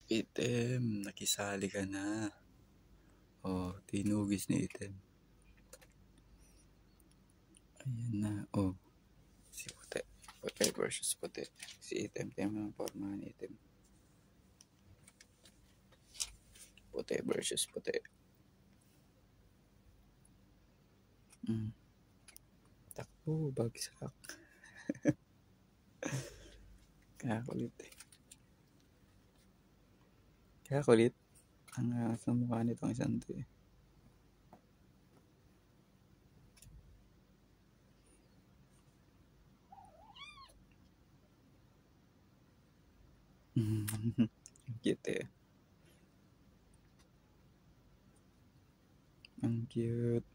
Item, nakisali ka na. Oh, tinugis ni Item. Ayan na, oh. Si puti. Puti versus puti. Si Item, tema ng forma ni Item. Puti versus puti. Takbo, bagsak. Kaya kulit eh. Kaya kulit. Ang sa mukha nitong isang to eh. Ang cute eh. Ang cute.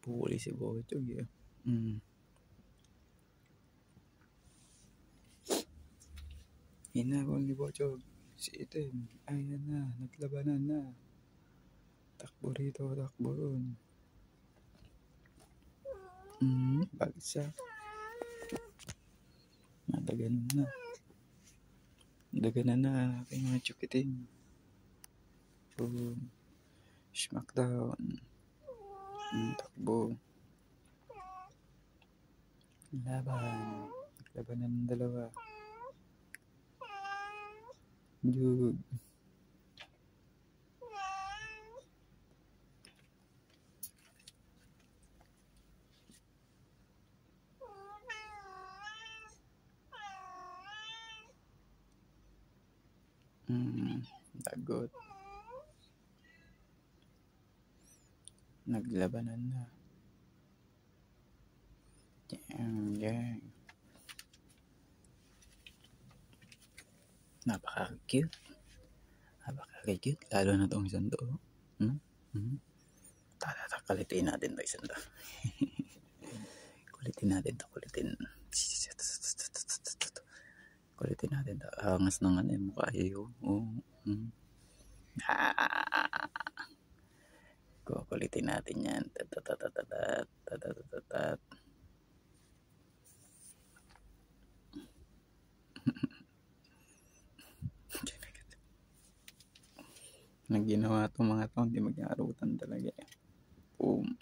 Puli si Bochog eh. Hinabang ni Bochog. Si Item. Ayan na. Naglabanan na. Takbo rito. Takbo ron. Bagsak. Nadaganan na. Nadaganan na. Aking mga chukiting. Boom. Smackdown. Takbo. Laban. Labanan ng dalawa. Dude. Dagot. Naglabanan na. Yang. Napaka-cute. Napaka-cute. Lalo na itong isang to. Kulitin natin ito isang to. Kulitin natin ito. Kulitin natin ito. Angas ng ano yung mukha eh. Kulitin natin yan. Nang ginawa itong mga ito, hindi mag-aarutan talaga eh. Boom.